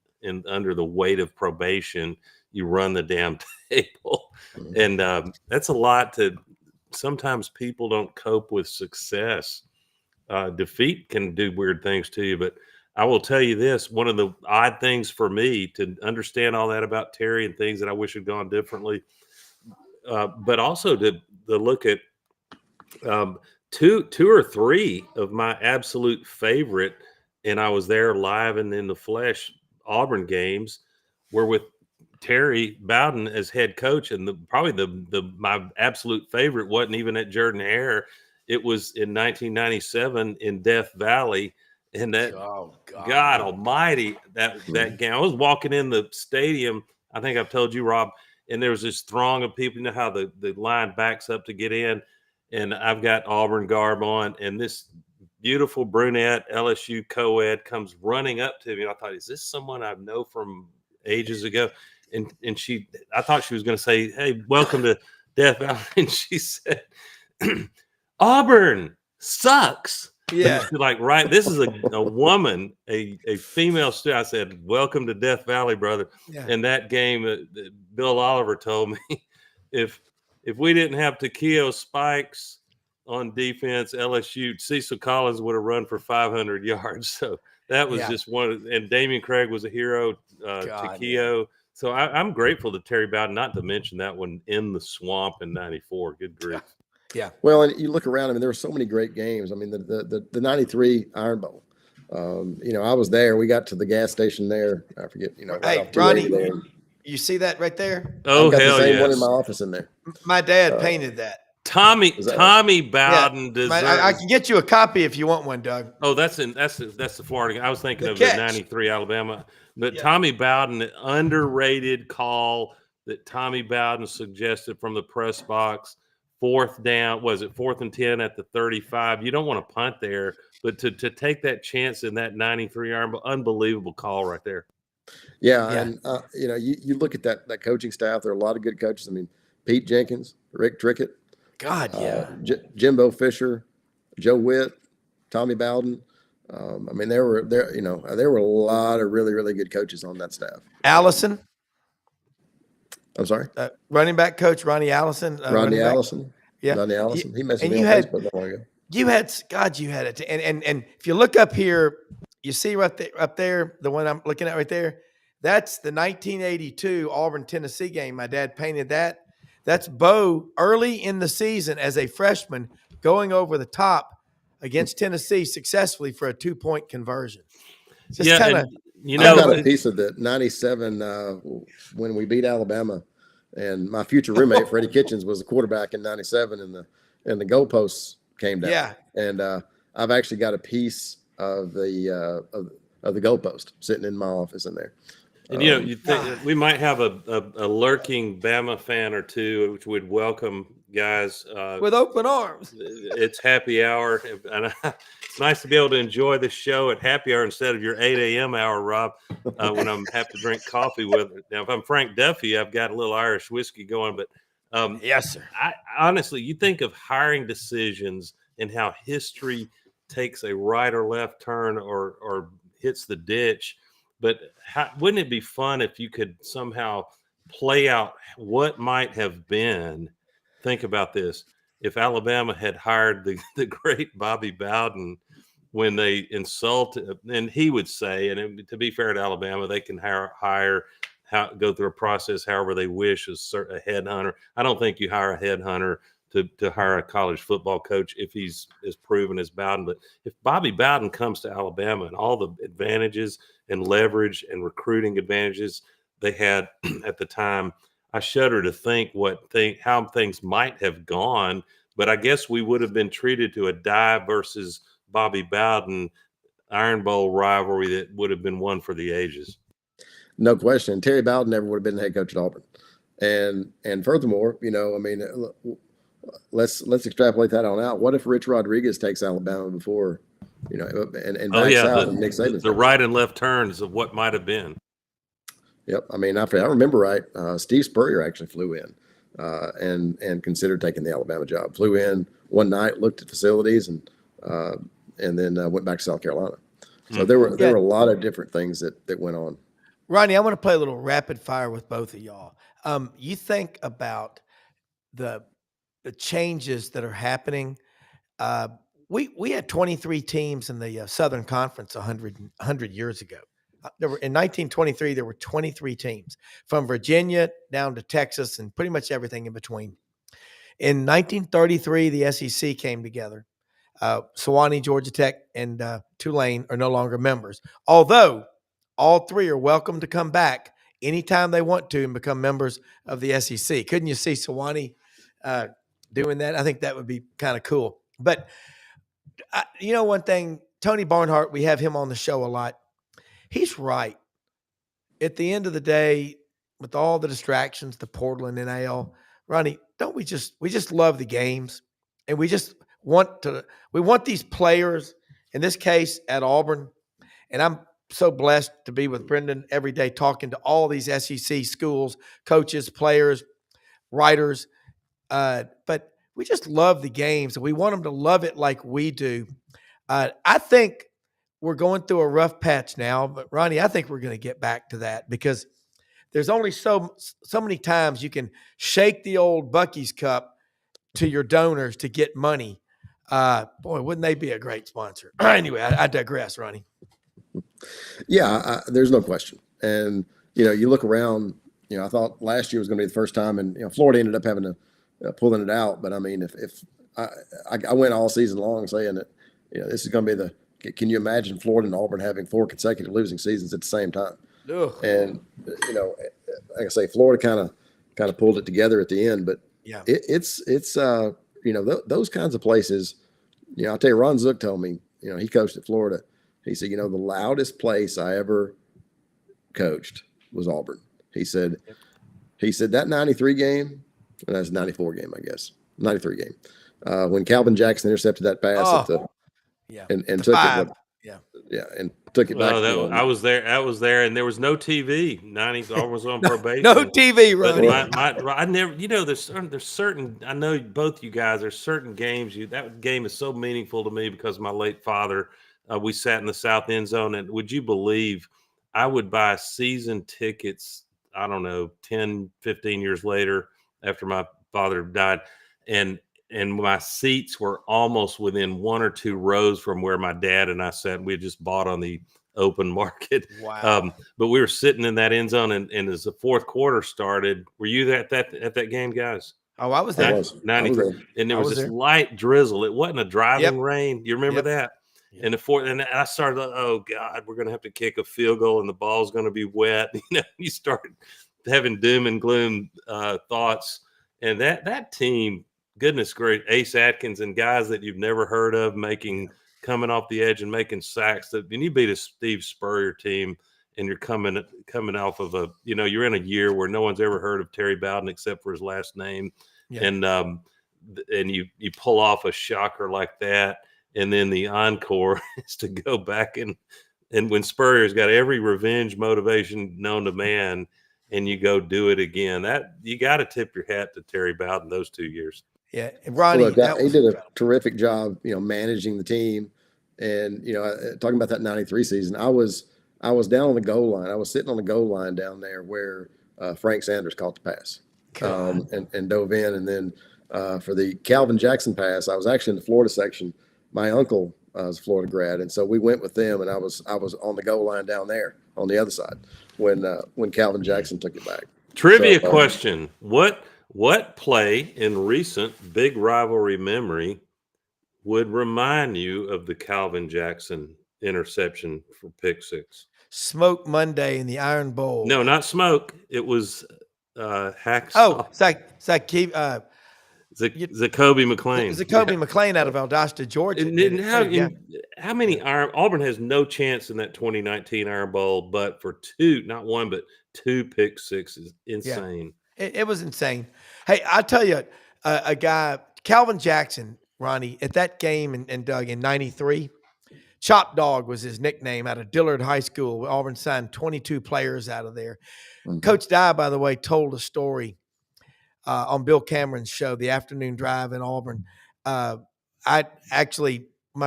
under the weight of probation, you run the damn table. And that's a lot sometimes people don't cope with success defeat can do weird things to you. But I will tell you this: one of the odd things for me to understand all that about Terry and things that I wish had gone differently, but also to look at um, two or three of my absolute favorite, and I was there live and in the flesh. Auburn games were with Terry Bowden as head coach, and probably the my absolute favorite wasn't even at Jordan Hare. It was in 1997 in Death Valley, and that Oh God God. Almighty, that game. I was walking in the stadium. I think I've told you, Rob, and there was this throng of people. You know how the line backs up to get in, and I've got Auburn garb on, and this beautiful brunette LSU co-ed comes running up to me. And I thought, is this someone I know from ages ago? And I thought she was going to say, "Hey, welcome to Death Valley," and she said, "Auburn sucks." Yeah. Like, right, this is a woman, a female student. I said, "Welcome to Death Valley, brother." Yeah. And that game, Bill Oliver told me, if we didn't have Takeo Spikes on defense, LSU Cecil Collins would have run for 500 yards. So that was Yeah. just one. And Damian Craig was a hero. God, Takeo. So I'm grateful to Terry Bowden, not to mention that one in the swamp in '94. Good grief. Yeah. Well, and you look around. I mean, there were so many great games. I mean, the '93 Iron Bowl. I was there. We got to the gas station there. I forget. Right Hey, off Ronnie, 280 there. you see that right there? Oh, I've got the hell same one in my yes. office in there. My dad painted that. Tommy Is that right? Bowden I deserves. can get you a copy if you want one, Doug. Oh, that's the Florida. I was thinking The of the catch. '93 Alabama, but Yeah. Tommy Bowden, an underrated call that Tommy Bowden suggested from the press box. Fourth down, was it 4th and 10 at the 35? You don't want to punt there, but to take that chance in that '93 unbelievable call right there. Yeah, Yeah. and you look at that coaching staff. There are a lot of good coaches. I mean, Pete Jenkins, Rick Trickett, God, yeah. Jimbo Fisher, Joe Witt, Tommy Bowden. I mean, there were a lot of really, really good coaches on that staff. Allison, I'm sorry, running back coach Ronnie Allison. Rodney Allison. Yeah. Rodney Allison. He messaged And me you on had Facebook not long ago. you had it. And if you look up here, you see up there, the one I'm looking at right there, that's the 1982 Auburn, Tennessee game. My dad painted that. That's Bo early in the season as a freshman going over the top against Tennessee successfully for a 2-point conversion. Just Yeah, kind of, and I've got a piece of the '97 when we beat Alabama, and my future roommate Freddie Kitchens was the quarterback in '97, and the goalposts came down. Yeah. And I've actually got a piece of the goalpost sitting in my office in there. And you think we might have a lurking Bama fan or two, which would welcome guys with open arms. It's happy hour, and it's nice to be able to enjoy the show at happy hour instead of your 8 a.m. hour, Rob, when I'm have to drink coffee with it. Now, if I'm Frank Duffy, I've got a little Irish whiskey going, but yes, sir. I honestly, you think of hiring decisions and how history takes a right or left turn or hits the ditch. But wouldn't it be fun if you could somehow play out what might have been? Think about this. If Alabama had hired the great Bobby Bowden when they insulted, and he would say, and to be fair to Alabama, they can go through a process however they wish as a headhunter. I don't think you hire a headhunter to hire a college football coach if he's as proven as Bowden. But if Bobby Bowden comes to Alabama and all the advantages and leverage and recruiting advantages they had at the time, I shudder to think how things might have gone. But I guess we would have been treated to a Dye versus Bobby Bowden Iron Bowl rivalry that would have been one for the ages. No question. Terry Bowden never would have been the head coach at Auburn. And furthermore, let's extrapolate that on out. What if Rich Rodriguez takes Alabama before, and backs out and Nick Saban's the right and left turns of what might have been. Yep. I mean, if I remember right, Steve Spurrier actually flew in and considered taking the Alabama job. Flew in one night, looked at facilities, and then went back to South Carolina. So there were a lot of different things that went on. Ronnie, I want to play a little rapid fire with both of y'all. You think about the changes that are happening we had 23 teams in the Southern Conference 100 years ago. There were in 1923 there were 23 teams from Virginia down to Texas and pretty much everything in between. In 1933, the SEC came together. Sewanee, Georgia Tech, and Tulane are no longer members, although all three are welcome to come back anytime they want to and become members of the SEC. Couldn't you see Sewanee doing that? I think that would be kind of cool. But one thing, Tony Barnhart, we have him on the show a lot. He's right. At the end of the day, with all the distractions, the Portland NIL, Ronnie, don't we just love the games, and we want these players, in this case at Auburn, and I'm so blessed to be with Brendan every day talking to all these SEC schools, coaches, players, writers, but we just love the games, and we want them to love it like we do. I think we're going through a rough patch now, but Ronnie, I think we're going to get back to that because there's only so many times you can shake the old Bucky's cup to your donors to get money. Boy, wouldn't they be a great sponsor? Anyway, I digress, Ronnie. Yeah, there's no question. And, you look around, I thought last year was going to be the first time, and, Florida ended up having to pulling it out. But, I mean, if I went all season long saying that, this is going to be can you imagine Florida and Auburn having 4 consecutive losing seasons at the same time? Ugh. And, like I say, Florida kind of pulled it together at the end. But yeah, it's those kinds of places, I'll tell you, Ron Zook told me, he coached at Florida. He said, the loudest place I ever coached was Auburn. He said that 93 game, and that's 94 game, I guess, 93 game, when Calvin Jackson intercepted that pass and took 5. And took it back. I was there, and there was no TV. 90s, Auburn was on probation. No TV, Ronnie. I never, there's certain. I know both you guys. There's certain games. That game is so meaningful to me because my late father. We sat in the south end zone, and would you believe I would buy season tickets, I don't know, 10, 15 years later after my father died, and my seats were almost within 1 or 2 rows from where my dad and I sat. We had just bought on the open market. Wow. But we were sitting in that end zone, and as the fourth quarter started, were you at that game, guys? Oh, I was there. 93. And there was this light drizzle. It wasn't a driving rain. You remember that? Yep. And the fourth, and I started, oh God, we're going to have to kick a field goal and the ball's going to be wet. You start having doom and gloom thoughts. And that team, goodness gracious, Ace Atkins and guys that you've never heard of coming off the edge and making sacks. And you beat a Steve Spurrier team, and you're coming off of you're in a year where no one's ever heard of Terry Bowden except for his last name. Yeah. And you pull off a shocker like that. And then the encore is to go back and when Spurrier's got every revenge motivation known to man, and you go do it again, that you got to tip your hat to Terry Bowden those 2 years. Yeah, and Ronnie, he did a terrific job, managing the team, and talking about that '93 season. I was down on the goal line. I was sitting on the goal line down there where Frank Sanders caught the pass, and dove in, and then for the Calvin Jackson pass, I was actually in the Florida section. My uncle was a Florida grad, and so we went with them, and I was on the goal line down there on the other side when Calvin Jackson took it back. Trivia question: What play in recent big rivalry memory would remind you of the Calvin Jackson interception for pick 6? Smoke Monday in the Iron Bowl. No, not smoke. It was Hacksaw. Oh, it's like Zacoby McClain. Zacoby McClain out of Valdosta, Georgia. How many Auburn has no chance in that 2019 Iron Bowl, but for 2, not 1, but 2 pick 6s. Insane. Yeah. It was insane. Hey, I'll tell you, a guy, Calvin Jackson, Ronnie, at that game and Doug in '93, Chop Dog was his nickname out of Dillard High School. Auburn signed 22 players out of there. Mm-hmm. Coach Dye, by the way, told a story on Bill Cameron's show, The Afternoon Drive in Auburn. My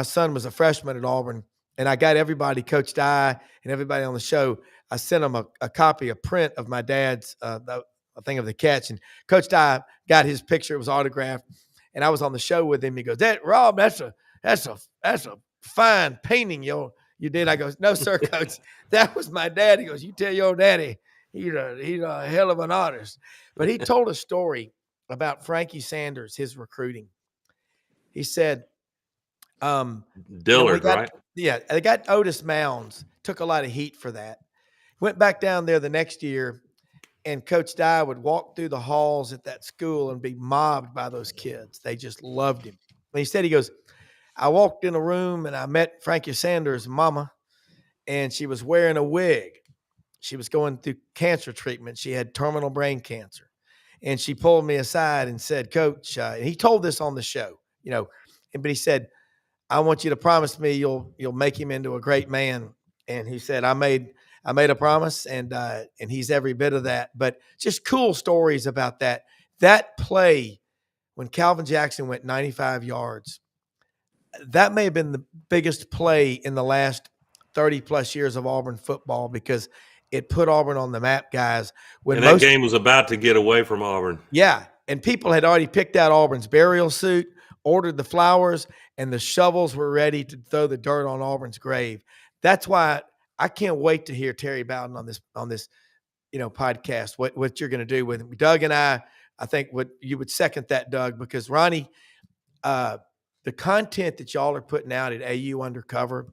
son was a freshman at Auburn, and I got everybody, Coach Dye and everybody on the show, I sent them a copy, a print of my dad's thing of the catch. And Coach Dye got his picture. It was autographed. And I was on the show with him. He goes, Rob, that's a fine painting you did. I goes, no, sir, coach, that was my dad. He goes, you tell your daddy he's a hell of an artist. But he told a story about Frankie Sanders, his recruiting. He said, Dillard, right? they got Otis Mounds, took a lot of heat for that. Went back down there the next year, and Coach Dye would walk through the halls at that school and be mobbed by those kids. They just loved him. And he said, he goes, I walked in a room and I met Frankie Sanders' mama, and she was wearing a wig. She was going through cancer treatment. She had terminal brain cancer. And she pulled me aside and said, Coach, and he told this on the show, but he said, I want you to promise me you'll make him into a great man. And he said, I made a promise, and he's every bit of that. But just cool stories about that. That play when Calvin Jackson went 95 yards, that may have been the biggest play in the last 30 plus years of Auburn football, because it put Auburn on the map, guys. And that game was about to get away from Auburn. Yeah, and people had already picked out Auburn's burial suit, ordered the flowers, and the shovels were ready to throw the dirt on Auburn's grave. That's why I can't wait to hear Terry Bowden on this podcast. What you're going to do with him, Doug and I think what you would second that, Doug, because Ronnie, the content that y'all are putting out at AU Undercover.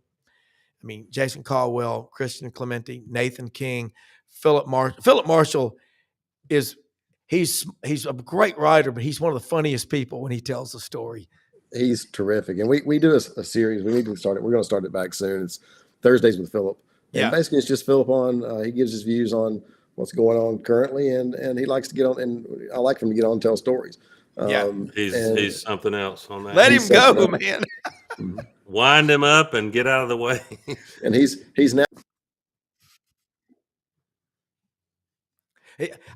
I mean, Jason Caldwell, Christian Clemente, Nathan King, Philip Marshall. Philip Marshall he's a great writer, but he's one of the funniest people when he tells the story. He's terrific. And we do a series. We need to start it. We're going to start it back soon. It's Thursdays with Philip. And basically it's just Philip on, he gives his views on what's going on currently. And he likes to get on, and I like him to get on and tell stories. He's something else on that. Let him go, man. Wind him up and get out of the way. And he's now.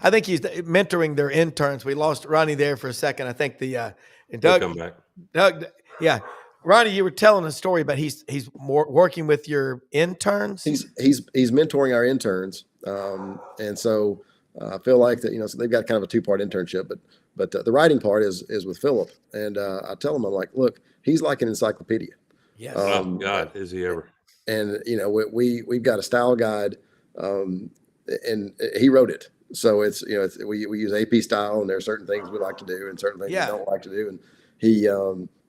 I think he's mentoring their interns. We lost Ronnie there for a second. I think and Doug, come back. Doug, yeah. Ronnie, you were telling a story, but he's more working with your interns. He's mentoring our interns, and so I feel like that so they've got kind of a two-part internship, but the writing part is with Philip, and I tell him, I'm like, look, he's like an encyclopedia. Yes. Oh God, is he ever? And we've got a style guide, and he wrote it. So we use AP style, and there are certain things we like to do and certain things we don't like to do. And he,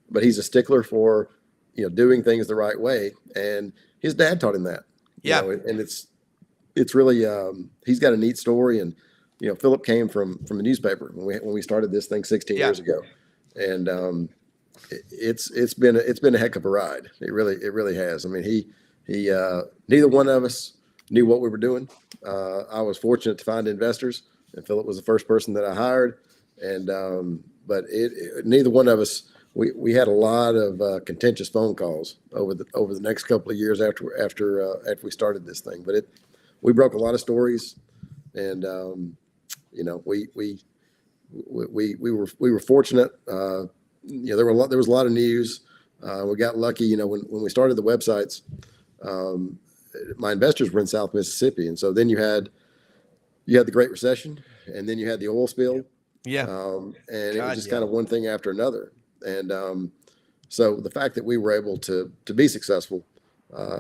but he's a stickler for, doing things the right way. And his dad taught him that. And it's really, he's got a neat story. And, Philip came from a newspaper when we started this thing 16 years ago. And, it's been a heck of a ride. It really has. I mean, he neither one of us knew what we were doing. I was fortunate to find investors, and Philip was the first person that I hired. And but neither one of us, we had a lot of contentious phone calls over the next couple of years after we started this thing. But we broke a lot of stories, and we were fortunate. There was a lot of news. We got lucky. When we started the websites. My investors were in South Mississippi, and so then you had the Great Recession, and then you had the oil spill, and it was just kind of one thing after another. And so the fact that we were able to be successful,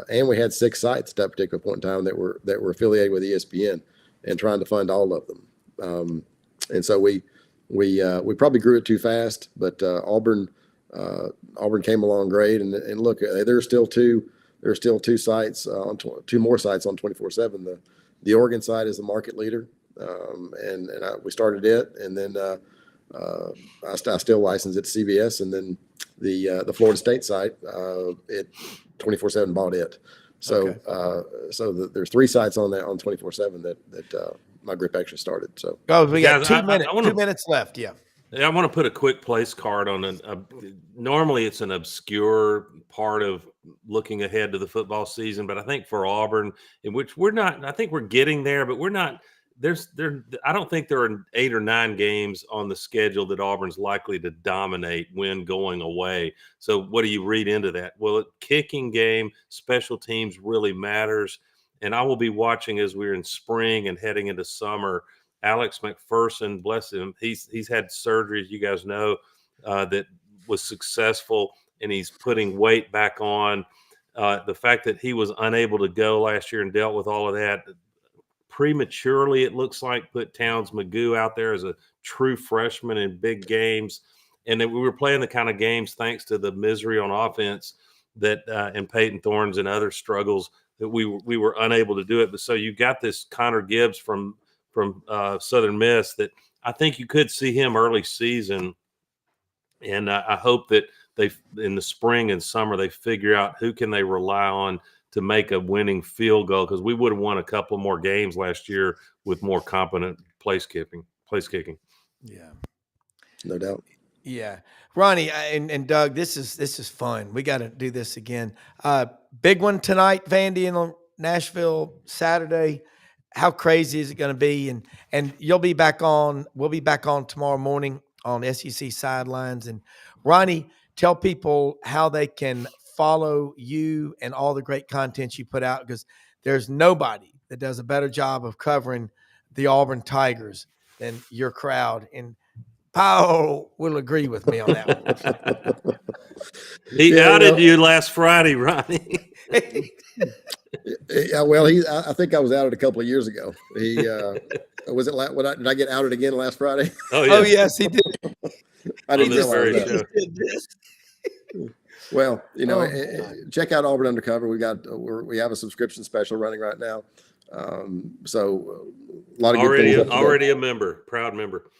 and we had 6 sites at that particular point in time that were affiliated with ESPN, and trying to fund all of them. And so we probably grew it too fast, but Auburn came along great, and look, there's still two sites two more sites on 24/7. The Oregon site is the market leader, and we started it, and then I still license it to CBS, and then the Florida State site, 24/7 bought it. So there's 3 sites on that on 24/7 that my group actually started. So we got 2 minutes. 2 minutes left. Yeah. I want to put a quick place card on normally it's an obscure part of looking ahead to the football season, but I think for Auburn, in which we're not, I think we're getting there, but we're not. I don't think there are 8 or 9 games on the schedule that Auburn's likely to dominate when going away. So what do you read into that? Well, kicking game, special teams really matters, and I will be watching as we're in spring and heading into summer. Alex McPherson, bless him, he's had surgery, as you guys know, that was successful. and he's putting weight back on. The fact that he was unable to go last year and dealt with all of that prematurely, it looks like, put Towns Magoo out there as a true freshman in big games. And then we were playing the kind of games, thanks to the misery on offense, that and Peyton Thorne's and other struggles, that we were unable to do it. But so you got this Connor Gibbs from Southern Miss that I think you could see him early season. And I hope that they, in the spring and summer, they figure out who can they rely on to make a winning field goal, because we would have won a couple more games last year with more competent place kicking. Yeah, No doubt. yeah. Ronnie and Doug, this is fun. We got to do this again. Big one tonight, Vandy in Nashville Saturday. How crazy is it going to be? And you'll be back on. We'll be back on tomorrow morning on SEC Sidelines. And Ronnie, tell people how they can follow you and all the great content you put out, because there's nobody that does a better job of covering the Auburn Tigers than your crowd. And Powell will agree with me on that one. He outed you last Friday, Ronnie. Yeah, well, I think I was outed a couple of years ago. He was it? Did I get outed again last Friday? Oh, yeah. Oh yes, he did. I didn't this very realize show. that. Well, check out Auburn Undercover. We have a subscription special running right now. So a lot of good things. Already a member, proud member.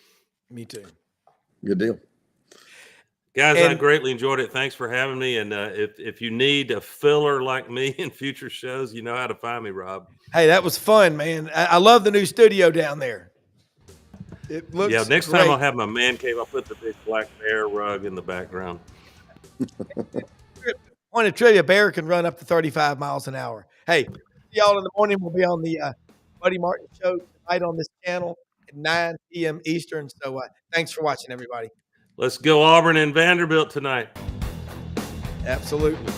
Me too. Good deal. Guys, I greatly enjoyed it. Thanks for having me. And if you need a filler like me in future shows, you know how to find me, Rob. Hey, that was fun, man. I love the new studio down there. It looks next great. time I'll have my man cave. I'll put the big black bear rug in the background. Point of trivia, bear can run up to 35 miles an hour. Hey, see y'all in the morning. We'll be on the Buddy Martin show tonight on this channel at 9 p.m. Eastern. So thanks for watching, everybody. Let's go Auburn and Vanderbilt tonight. Absolutely.